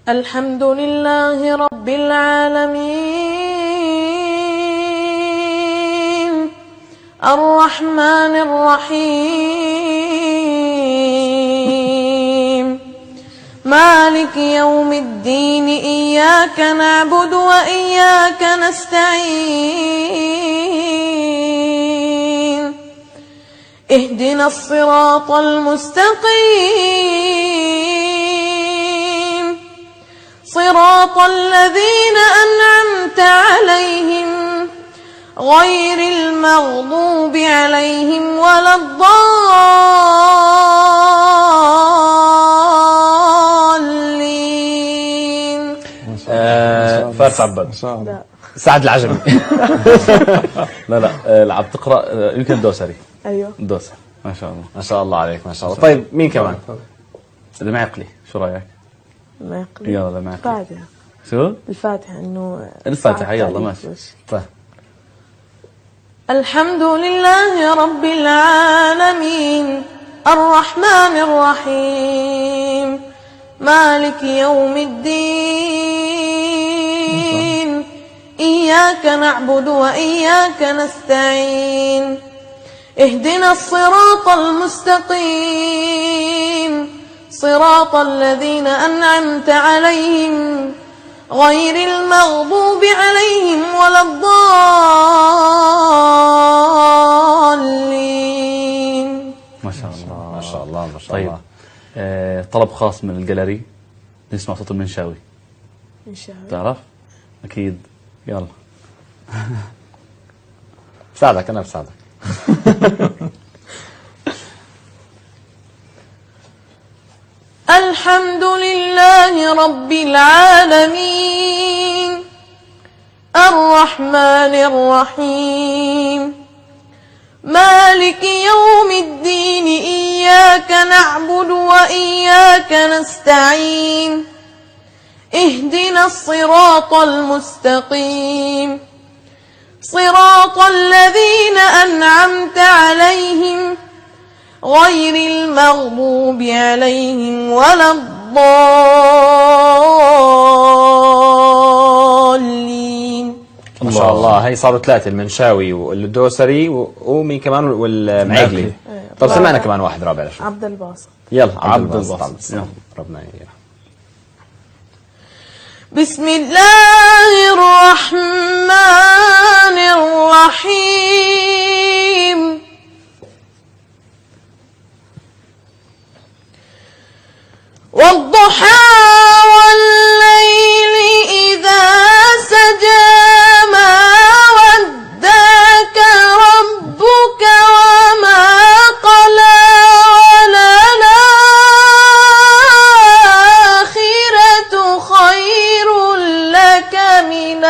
الحمد لله رب العالمين الرحمن الرحيم مالك يوم الدين إياك نعبد وإياك نستعين اهدنا الصراط المستقيم صراط الذين أنعمت عليهم غير المغضوب عليهم ولا الضالين. فارس عبد سعد العجمي. لا اللي عم تقرأ يمكن الدوسري. أيوه الدوسري. ما شاء الله ما شاء الله عليك ما شاء الله. طيب مين كمان؟ المعقلي شو رأيك؟ المعقلي يلا المعقلي. الفاتحة. شو؟ الفاتحة إنه الفاتحة يلا ماشي. طيب. الحمد لله رب العالمين الرحمن الرحيم مالك يوم الدين إياك نعبد وإياك نستعين اهدنا الصراط المستقيم صراط الذين أنعمت عليهم غير المغضوب عليهم ولا الضالين. ما شاء الله ما شاء الله ما شاء طيب. الله. طلب خاص من الجاليري نسمع صوت المنشاوي. منشاوي تعرف؟ أكيد يلا. بساعدك أنا بساعدك. الحمد لله رب العالمين الرحمن الرحيم مالك يوم الدين إياك نعبد وإياك نستعين اهدنا الصراط المستقيم صراط الذين أنعمت عليهم غير المغضوب عليهم ولا الضالين. ما شاء الله. هي صاروا ثلاثة، المنشاوي والدوسري ومين كمان والمعقلي. طب سمعنا كمان واحد رابع. عبد الباسط. يلا عبد الباسط. ربنا يرحمه. بسم الله الرحمن الرحيم والضحى والليل إذا سجى ما ودعك ربك وما قلى وللآخرة خير لك من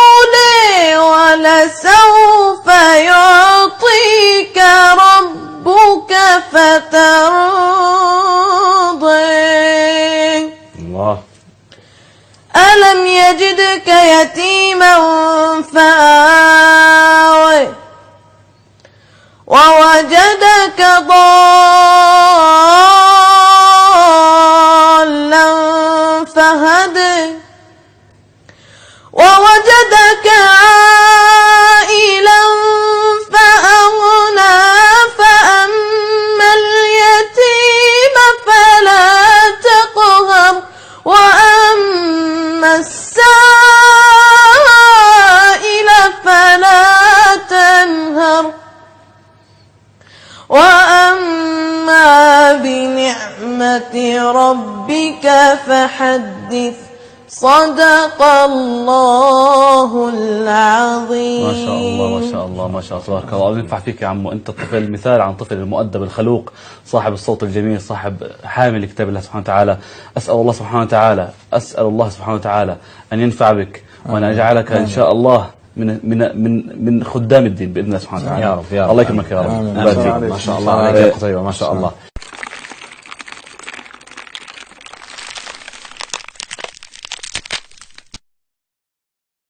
الأولى ولسوف يعطيك ربك فترضي. الله. ألم يجدك يتيما فآوى ووجدك ضالا فهدى ووجدك عائلا فأغنى فأما اليتيم فلا تقهر وأما السائل فلا تنهر وأما بنعمة ربك فحدث. صدق الله العظيم. ما شاء الله ما شاء الله ما شاء الله تبارك الله. الله ينفع فيك يا عمو. أنت الطفل مثال عن طفل المؤدب الخلوق صاحب الصوت الجميل صاحب حامل كتاب الله سبحانه وتعالى. أسأل الله سبحانه وتعالى أن ينفع بك وأن يجعلك إن شاء الله من خدام الدين بإذن الله سبحانه وتعالى. يا رب يا رب. الله يكرمك يا رب. ما شاء الله عليك يا قتيبة ما شاء الله.